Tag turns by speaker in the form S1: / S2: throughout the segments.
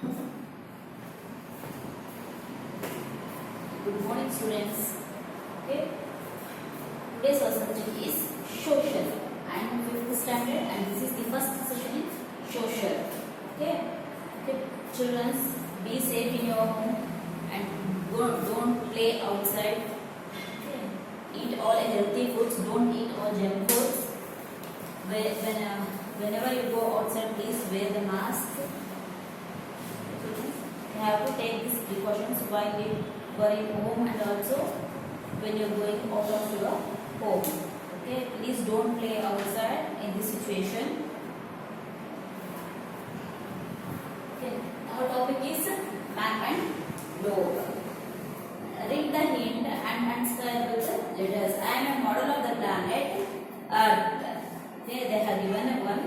S1: Good morning, students. Okay. Today's our subject is social. I am in 5th standard and this is the first session in social. Okay. Okay. Children, be safe in your home and don't play outside. Okay. Eat all healthy foods. Don't eat all junk foods. Whenever you go outside, please wear the mask. You have to take these precautions while you are in home and also when you are going out of your home. Okay, please don't play outside in this situation. Okay, our topic is map and globe. Read the hint and answer with the letters. I am a model of the planet Earth. Okay, they have given one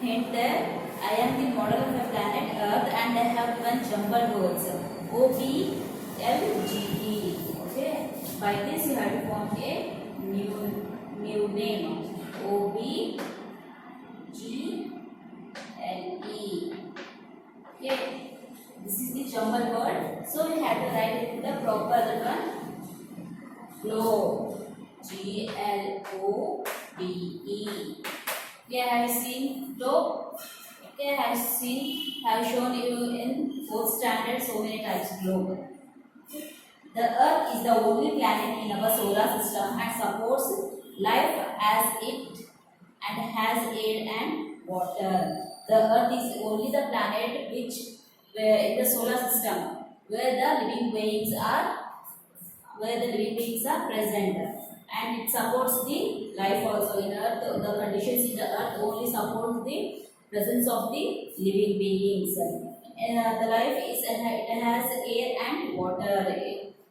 S1: hint there. I am the model of the planet Earth and I have given jumbled words. OBLGE. Okay. By this you have to form a new name. OBGLE. Okay. This is the jumbled word. So you have to write it in the proper one. Globe. GLOBE. Okay, have you seen globe? Okay, have shown you in 4th standard so many types of globe. The Earth is the only planet in our solar system and supports life as it and has air and water. The Earth is only the planet which in the solar system where the living beings are present, and it supports the life also in Earth. The conditions in the Earth only support the presence of the living beings. The life is it has air and water.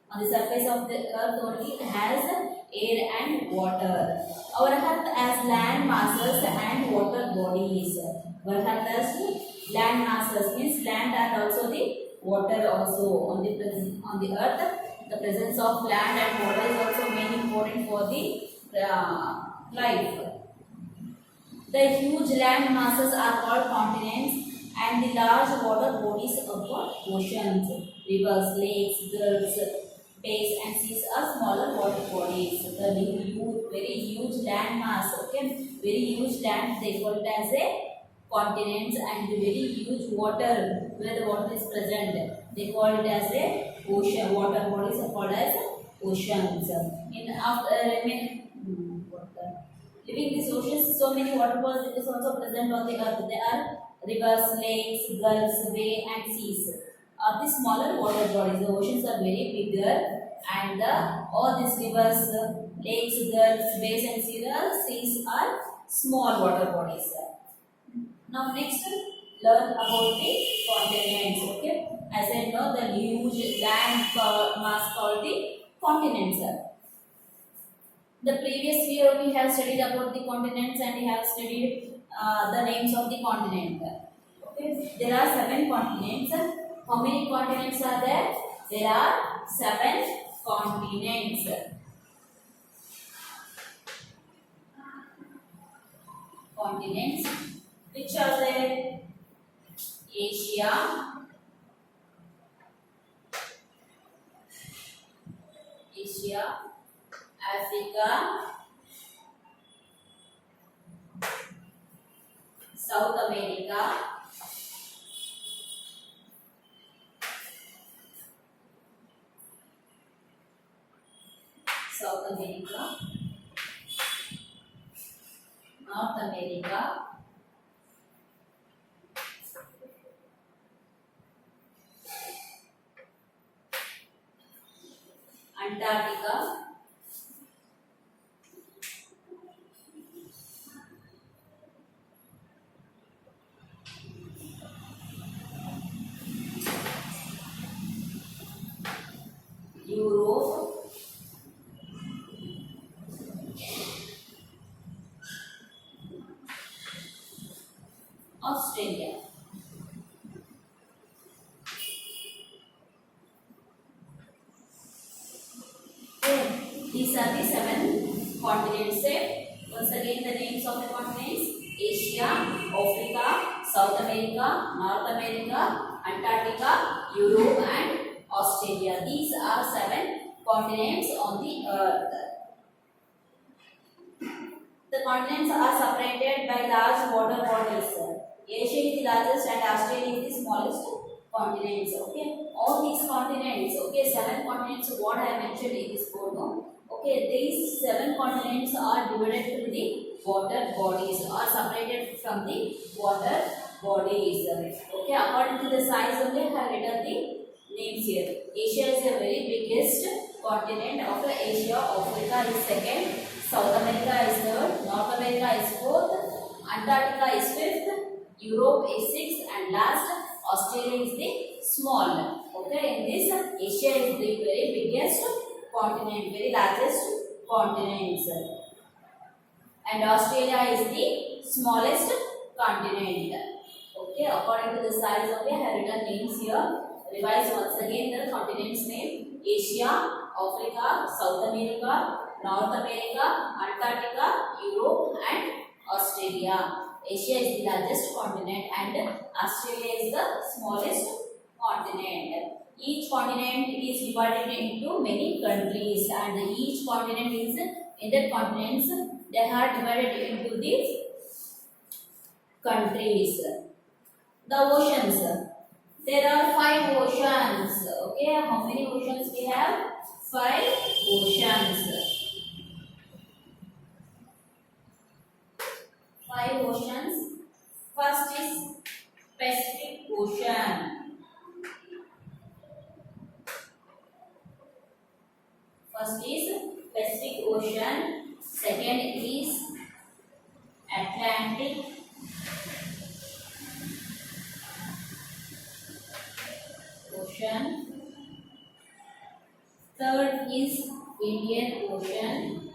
S1: On the surface of the Earth only it has air and water. Our Earth has land masses and water bodies. Our Earth has land masses means land and also the water also on the Earth. The presence of land and water is also very important for the life. The huge land masses are called continents and the large water bodies are called oceans. Rivers, lakes, gulfs, bays and seas are smaller water bodies. The very huge land mass, okay, very huge land, they call it as a continents, and the very huge water where the water is present, they call it as a ocean. Water bodies are called as oceans. Living these oceans, so many water bodies is also present on the Earth. There are rivers, lakes, gulfs, bay and seas. The smaller water bodies, the oceans are very bigger, and all these rivers, lakes, gulfs, bays and seas are small water bodies. Now next, learn about the continents. Okay, as I know, the huge land mass called the continents. The previous year we have studied about the continents and we have studied the names of the continent. Okay, there are 7 continents. How many continents are there? There are 7 continents. Continents. Which are there? Asia, Africa, South America, North America, Antarctica, Europe, Australia. These are the 7 continents. Once again, the names of the continents: Asia, Africa, South America, North America, Antarctica, Europe and Australia. These are 7 continents on the earth. The continents are separated by large water bodies. Asia is the largest and Australia is the smallest continents. Okay, all these continents, okay, 7 continents what I have mentioned in this photo. Okay, these 7 continents are divided into the water bodies, are separated from the water bodies. Okay, according to the size only I have written the names here. Asia is the very biggest continent. After Asia, Africa is second, South America is third, North America is fourth, Antarctica is fifth, Europe is sixth, and last Australia is the small. Okay, in this Asia is the very biggest continent, very largest continent, and Australia is the smallest continent. Okay, according to the size of the I have written names here. Revise once again the continents name: Asia, Africa, South America, North America, Antarctica, Europe and Australia. Asia is the largest continent and Australia is the smallest continent. Each continent is divided into many countries, and each continent is in the continents they are divided into the countries. The oceans. There are 5 oceans. Okay, how many oceans we have? 5 oceans. 5 oceans. First is Pacific Ocean. First is Pacific Ocean. Second is Atlantic Ocean. Third is Indian Ocean.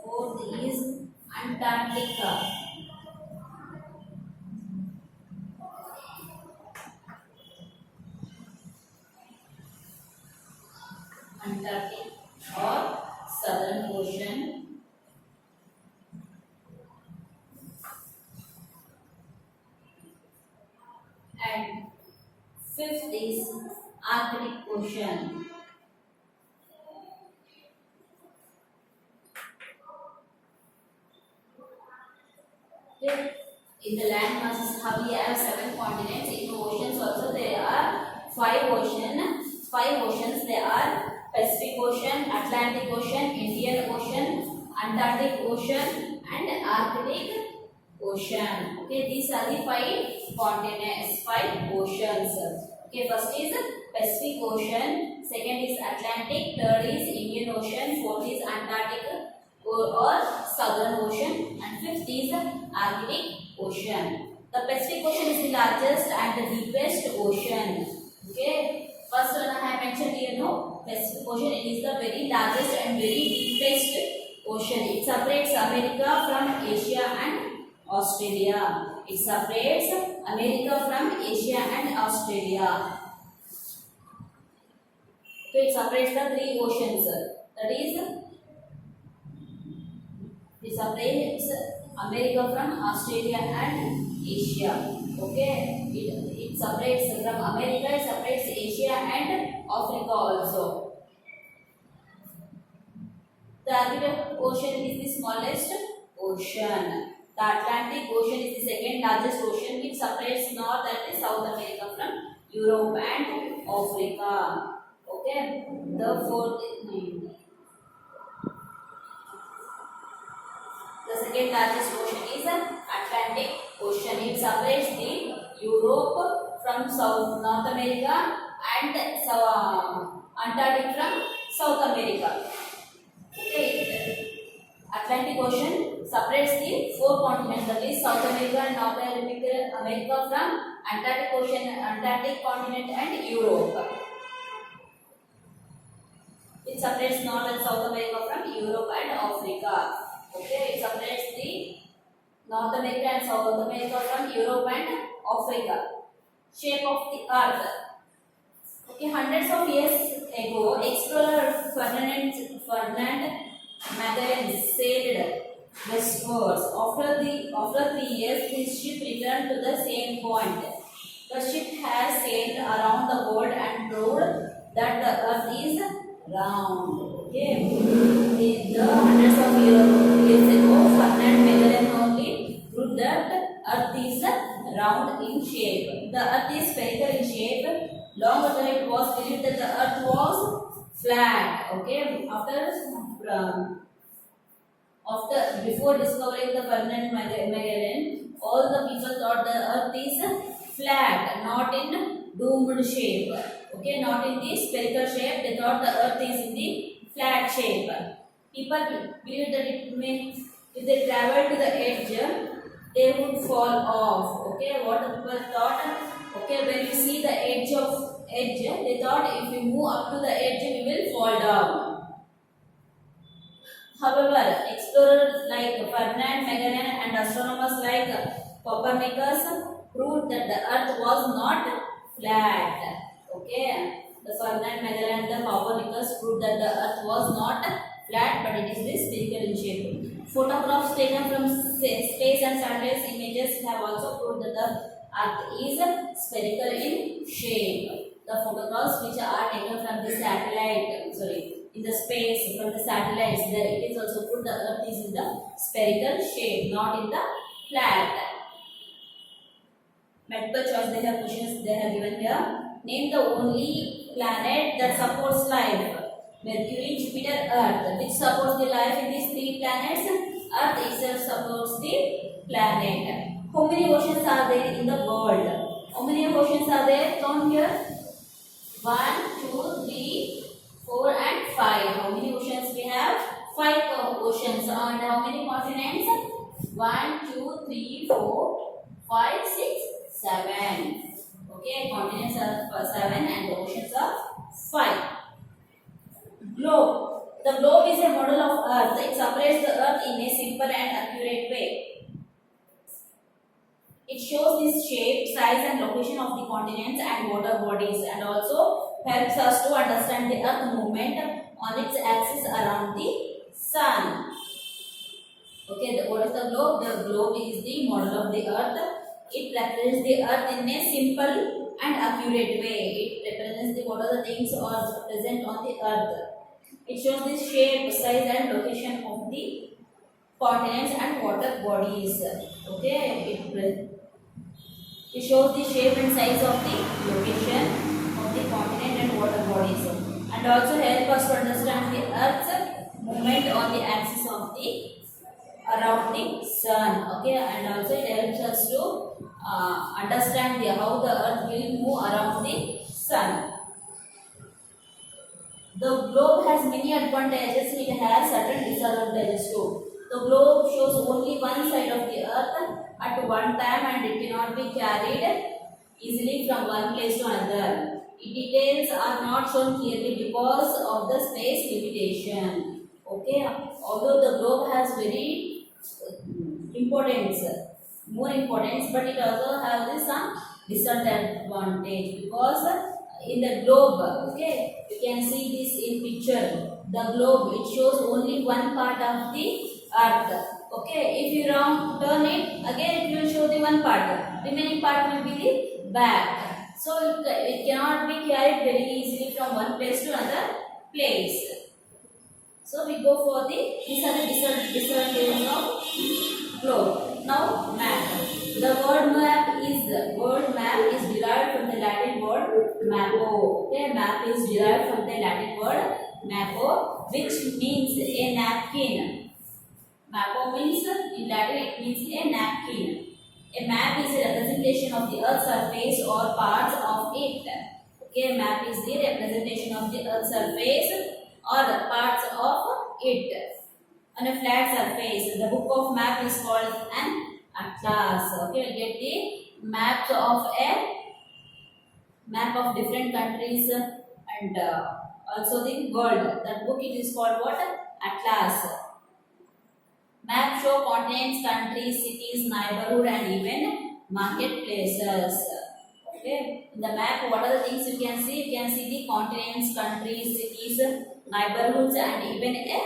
S1: Fourth is Antarctica. Antarctic or Southern Ocean. And fifth is Arctic Ocean. Okay. In the land masses, how we have 7 continents. In the oceans also there are 5 oceans. 5 oceans there are: Pacific Ocean, Atlantic Ocean, Indian Ocean, Antarctic Ocean and Arctic Ocean. Okay, these are the 5 continents, 5 oceans. Okay, first is Pacific Ocean, second is Atlantic, third is Indian Ocean, fourth is Antarctic or Southern Ocean, and fifth is Arctic Ocean. The Pacific Ocean is the largest and the deepest ocean. Okay, first one I have mentioned here, no, Pacific Ocean, it is the very largest and very deepest ocean. It separates America from Asia and Australia. It separates America from Asia and Australia. Okay, it separates the 3 oceans. That is, it separates America from Australia and Asia. Okay, it separates from America, it separates Asia and Africa also. The Arctic Ocean is the smallest ocean. The Atlantic Ocean is the second largest ocean, which separates North and South America from Europe and Africa. Okay, the fourth. The second largest ocean is Atlantic Ocean. It separates the Europe from North America and Antarctic from South America. Okay. Atlantic Ocean separates the 4 continents, that is South America and North America from Antarctic Ocean, Antarctic continent and Europe. It separates North and South America from Europe and Africa. Okay, it separates the North America and South America from Europe and Africa. Shape of the earth. Okay, hundreds of years ago, explorer Ferdinand Magellan sailed westwards. After 3 years, his ship returned to the same point. The ship has sailed around the world and proved that the earth is round. Okay. In the hundreds of years ago, Ferdinand Magellan only proved that the earth is round in shape. The earth is spherical in shape. Long ago it was believed that the earth was flat. Okay. Before discovering the Ferdinand Magellan, all the people thought the earth is flat, not in doomed shape. Okay, not in the spherical shape. They thought the earth is in the flat shape. People believe that if they travel to the edge, they would fall off. Okay, what the people thought? Okay, when you see the edge, they thought if we move up to the edge, we will fall down. However, explorers like Ferdinand Magellan and astronomers like Copernicus proved that the earth was not flat. Okay, the Ferdinand Magellan and the Copernicus proved that the earth was not flat, but it is this spherical in shape. Photographs taken from space and satellite images have also proved that the earth is spherical in shape. The photographs which are taken from the in the space from the satellites, it is also proved the earth is in the spherical shape, not in the flat. Multiple choice they have questions they have given here. Name the only planet that supports life. Mercury, Jupiter, Earth. Which supports the life in these 3 planets? Earth itself supports the planet. How many oceans are there in the world? How many oceans are there? Count here. 1, 2, 3, 4 and 5. How many oceans we have? 5 oceans. And how many continents? 1, 2, 3, 4, 5, 6, 7. Okay, continents are 7 and the oceans are 5. Globe. The globe is a model of Earth. It separates the Earth in a simple and accurate way. It shows the shape, size and location of the continents and water bodies, and also helps us to understand the Earth movement on its axis around the Sun. Okay, what is the globe? The globe is the model of the Earth. It represents the Earth in a simple and accurate way. It represents what are the things are present on the Earth. It shows the shape, size and location of the continents and water bodies. Okay, it shows the shape and size of the location of the continent and water bodies, and also help us to understand the Earth's movement on the axis of the around the Sun. Okay, and also it helps us to understand how the Earth will move around the Sun. The globe has many advantages. It has certain disadvantages too. The globe shows only one side of the Earth at one time, and it cannot be carried easily from one place to another. Its details are not shown clearly because of the space limitation. Okay, although the globe has very more importance, but it also has some disadvantage because in the globe, okay, you can see this in picture. The globe, it shows only one part of the Earth. Okay, if you turn it again, it will show the one part. Remaining part will be the back. So it cannot be carried very easily from one place to another place. So we go for these are the disadvantages of globe. Now map. The word map is derived from the Latin word mappo. Okay, map is derived from the Latin word mappo, which means a napkin. Mappo means in Latin it means a napkin. A map is a representation of the Earth's surface or parts of it. Okay, map is the representation of the Earth's surface or the parts of it on a flat surface. The book of map is called an atlas. Okay, you get the maps of a map of different countries and also the world. That book it is called what? Atlas. Maps show continents, countries, cities, neighborhood and even marketplaces. Okay, in the map, what are the things you can see? You can see the continents, countries, cities, neighborhoods, and even a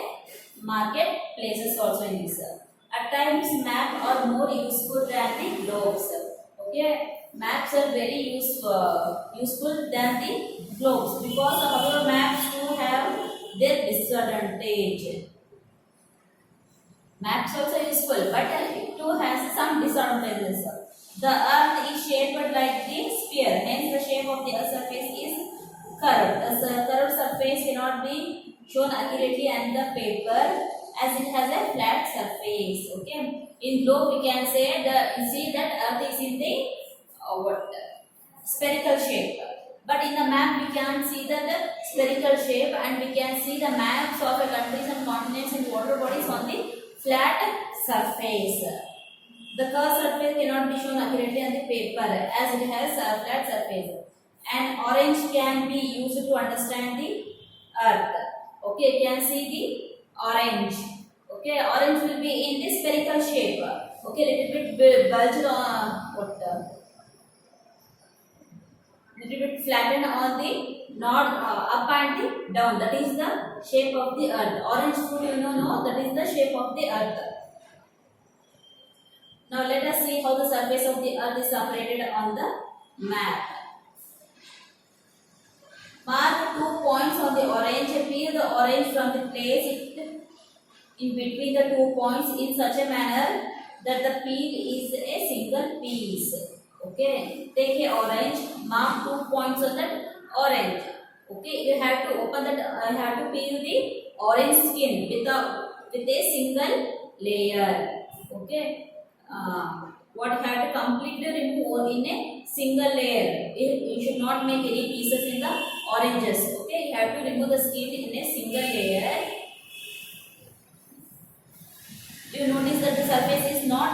S1: marketplaces also in this. At times, maps are more useful than the globes. Okay, maps are very useful than the globes because our maps do have their disadvantage. Maps also useful, but it too has some disadvantages. The earth is shaped like the sphere, hence the shape of the earth surface is curved. The curved surface cannot be shown accurately on the paper as it has a flat surface. Okay. In globe we can say see that earth is in the spherical shape. But in the map we can see the spherical shape, and we can see the maps of the countries and continents and water bodies on the flat surface. The curved surface cannot be shown accurately on the paper as it has a flat surface. And orange can be used to understand the earth. Okay, you can see the orange. Okay, orange will be in the spherical shape. Okay, little bit bulged on little bit flattened on the not up and the down. That is the shape of the earth. Orange fruit, you know, that is the shape of the earth. Now let us see how the surface of the earth is separated on the map. Mark 2 points on the orange. Peel the orange from the place it in between the 2 points in such a manner that the peel is a single piece. Okay, take a orange, mark 2 points on that orange. Okay, you have to open that, you have to peel the orange skin with a single layer. Okay, what have to completely remove in a single layer. You should not make any pieces in the oranges. Okay, you have to remove the skin in a single layer. You notice that the surface is not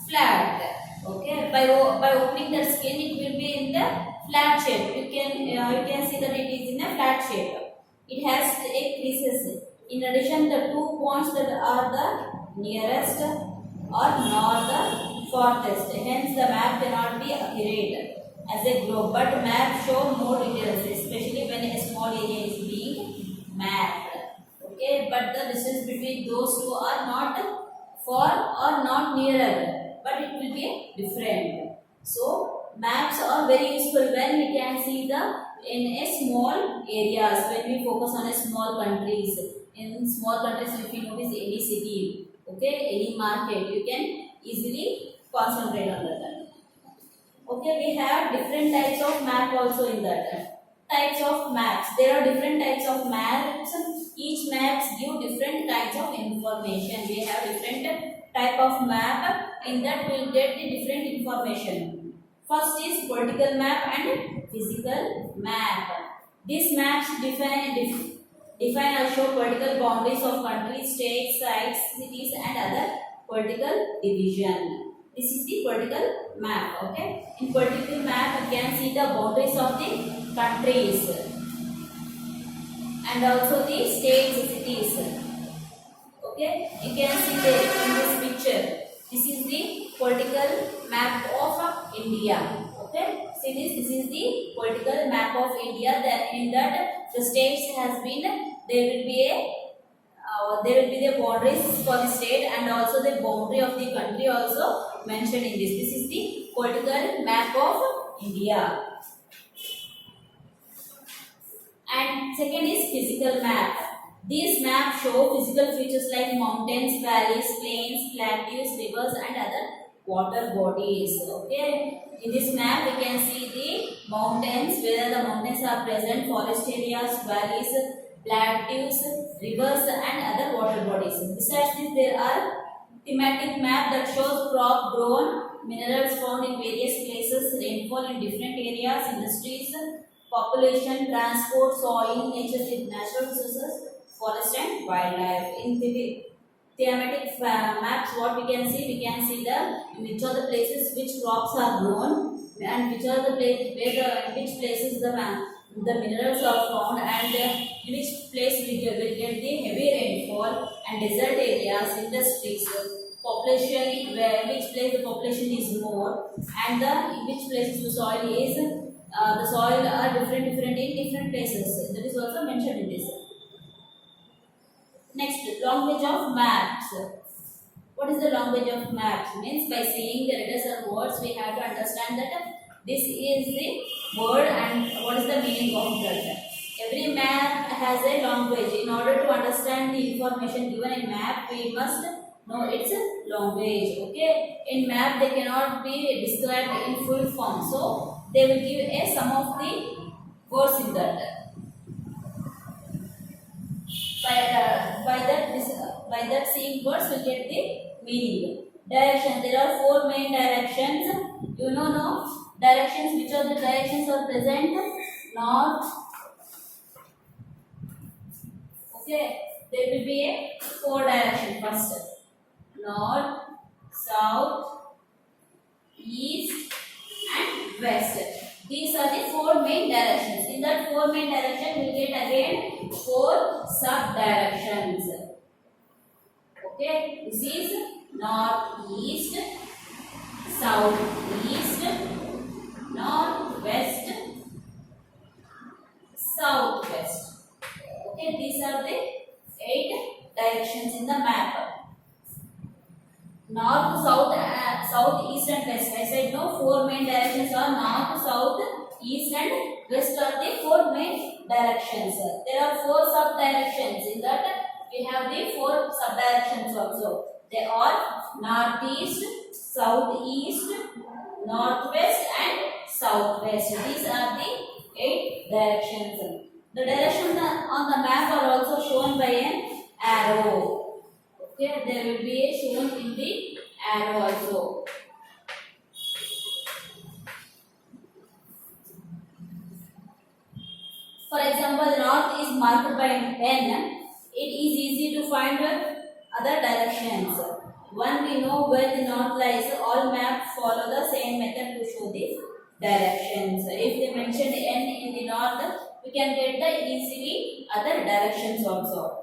S1: flat. Okay, by opening the skin, it will be in the flat shape. You can see that it is in a flat shape. It has a creases. In addition, the 2 points that are the nearest or not the farthest. Hence, the map cannot be accurate as a globe. But maps show more details, especially when a small area is being mapped. Okay, but the distance between those two are not far or not nearer, but it will be different. So maps are very useful when we can see in a small areas, when we focus on a small countries. In small countries, if you notice any city, okay, any market, you can easily concentrate on that. Okay, we have different types of map also in that. Types of maps. There are different types of maps. Each maps give different kinds of information. We have different type of map. In that we will get the different information. First is political map and physical map. These maps define or show political boundaries of countries, states, sites, cities, and other political division. This is the political map. Okay. In political map, you can see the boundaries of the countries and also the states, cities. Okay. You can see there in this picture. This is the political map of India. Okay. See this. This is the political map of India. That in that the states has been there will be the boundaries for the state and also the boundary of the country also mentioned in this. This is the political map of India. And second is physical map. These maps show physical features like mountains, valleys, plains, plateaus, rivers, and other water bodies. Okay. In this map, we can see the mountains, whether the mountains are present, forest areas, valleys, plateaus, rivers, and other water bodies. Besides this, there are thematic map that shows crop grown, minerals found in various places, rainfall in different areas, industries, population, transport, soil, natural resources, forest and wildlife. In the thematic maps, what we can see the which are the places which crops are grown and which are the which places the minerals are found, and in which place we will get the heavy rainfall and desert areas, industries, population, where which place the population is more, and the in which places the soil is the soil are different in different places. That is also mentioned in this. Next, language of maps. What is the language of maps? Means by seeing the letters or words, we have to understand that this is the word and what is the meaning of that. Every map has a language. In order to understand the information given in map, we must know its language. Okay. In map, they cannot be described in full form. So they will give a sum of the words in that. By that seeing words will get the meaning. Direction. There are four main directions. You know no directions. Which are the directions are present? North. Okay. There will be a four direction first. North, south, east, and west. These are the four main directions. In that four main direction, we will get again four sub directions. Okay, this is northeast, southeast, northwest, southwest. Okay, these are the 8 directions in the map. North, south, south, east, and west. I said no, 4 main directions are north, south, east, and west are the 4 main directions. There are 4 sub directions. In that, we have the 4 sub directions also. They are northeast, southeast, northwest, and southwest. These are the 8 directions. The directions on the map are also shown by an arrow. Okay, there will be shown in the arrow also. For example, north is marked by N. It is easy to find other directions. When we know where the north lies, all maps follow the same method to show the directions. If they mention N in the north, we can get the easily other directions also.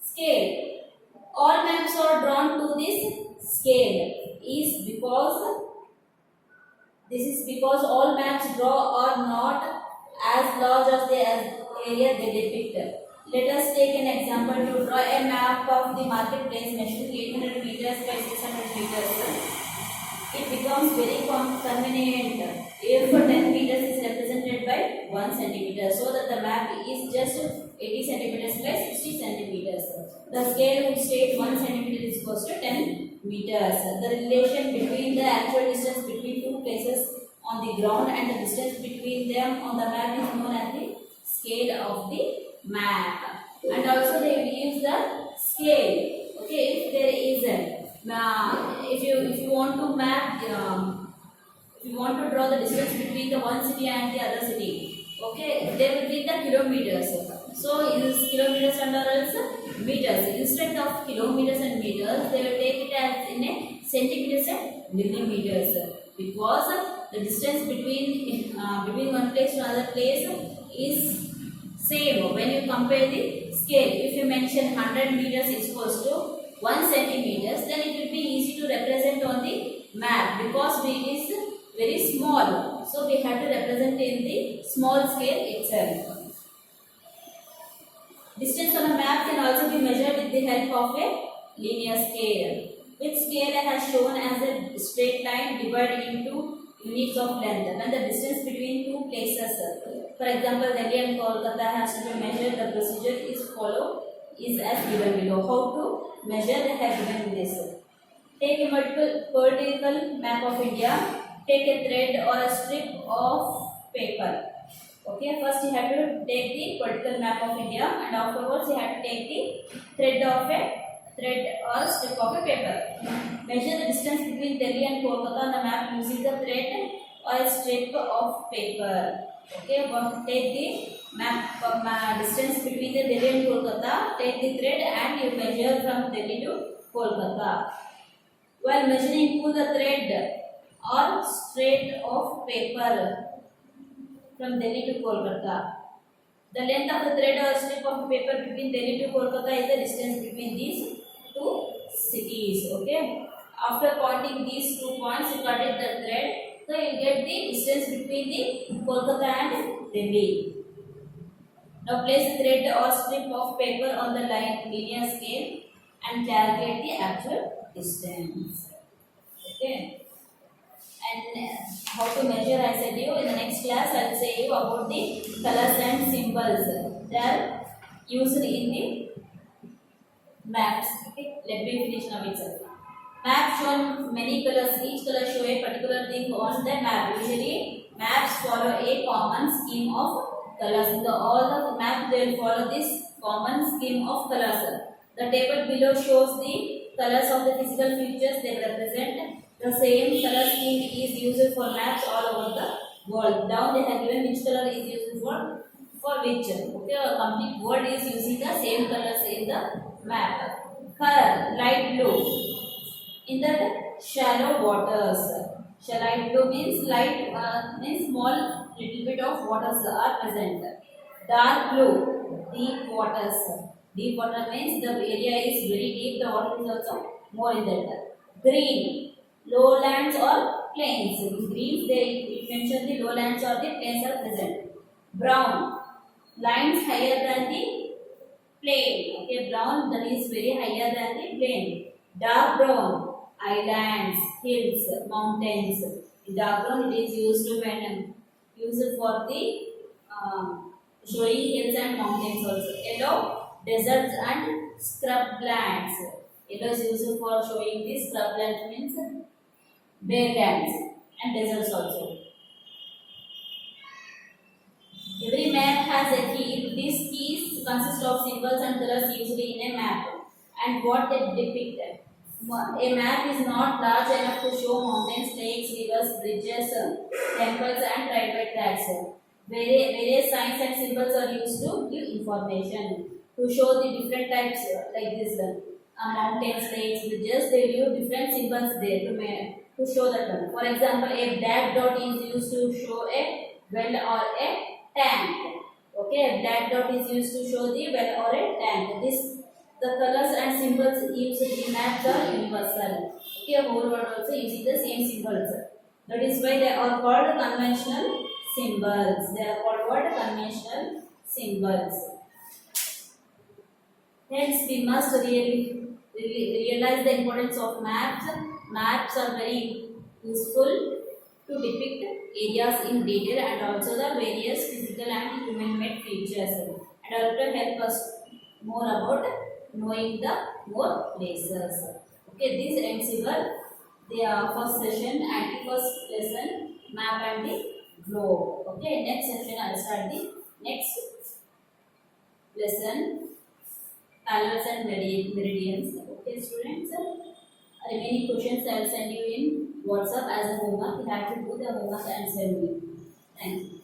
S1: Scale. All maps are drawn to this scale. This is because all maps draw are not as large as the area they depict. Let us take an example to draw a map of the marketplace measuring 800 meters by 600 meters. It becomes very convenient if 10 meters is represented by 1 centimeter, so that the map is just 80 centimeters by 60 centimeters. The scale would state 1 centimeter is equals to 10 meters. The relation between the actual distance between two places on the ground and the distance between them on the map is known as the scale of the map. And also they will use the scale. Okay, if there is a if you want to map, if you want to draw the distance between the one city and the other city, okay, there will be the kilometers. So in kilometers and else meters. Instead of kilometers and meters, they will take it as in a centimeters and millimeters, because the distance between one place to another place is same when you compare the scale. If you mention 100 meters is equals to 1 centimeters, then it will be easy to represent on the map, because it is very small. So we have to represent in the small scale itself. Distance on a map can also be measured with the help of a linear scale, which scale has shown as a straight line divided into units of length. When the distance between two places, for example, Delhi and Kolkata, has to be measured, the procedure is as given below. How to measure? They have given this. Take a vertical map of India. Take a thread or a strip of paper. Okay, first you have to take the vertical map of India, and afterwards you have to take the thread or strip of a paper. Measure the distance between Delhi and Kolkata on the map using the thread or a strip of paper. Okay, but take the map distance between the Delhi and Kolkata, take the thread and you measure from Delhi to Kolkata. While measuring, pull the thread or strip of paper from Delhi to Kolkata. The length of the thread or strip of paper between Delhi to Kolkata is the distance between these two cities. Okay. After pointing these 2 points, you cut it the thread. So you get the distance between the Kolkata and Delhi. Now place the thread or strip of paper on the linear scale and calculate the actual distance. Okay. And how to measure, I said you in the next class. I will say you about the colors and symbols. They are used in the maps. Okay. Let me finish now itself. Map shown many colors. Each color show a particular thing on the map. Usually maps follow a common scheme of colors. In all the map they will follow this common scheme of colors. The table below shows the colors of the physical features they represent. The same color scheme is used for maps all over the world. Down they have given which color is used for which. Okay, a complete world is using the same colors in the map. Color light blue in the shallow waters. Light blue means light means small little bit of waters are present. Dark blue, deep waters. Deep water means the area is very deep. The water is also more in that. Green, lowlands or plains. In green, they mention the lowlands or the plains are present. Brown, lines higher than the plain. Okay, brown that is very higher than the plain. Dark brown, islands, hills, mountains. In dark brown it is used for the showing hills and mountains also. Yellow, deserts and scrublands. Yellow is used for showing the scrublands means bare lands and deserts also. Every map has a key. These keys consist of symbols and colors usually in a map and what they depict. A map is not large enough to show mountains, lakes, rivers, bridges, temples and railway tracks. Various signs and symbols are used to give information. To show the different types like this mountains, lakes, bridges, they use different symbols there to show that one. For example, a black dot is used to show a well or a tank. Okay, a black dot is used to show the well or a tank. The colors and symbols used in maps are universal. Okay, whole world also using the same symbols. That is why they are called conventional symbols. They are called what? Conventional symbols. Hence, we must really realize the importance of maps. Maps are very useful to depict areas in detail and also the various physical and human-made features, and also help us more about knowing the more places. Okay, this ends your first session and first lesson, map and the globe. Okay, next session I will start the next lesson, parallels and meridians. Okay, students, remaining questions I will send you in WhatsApp as a homework. You have to do the homework and send me. Thank you.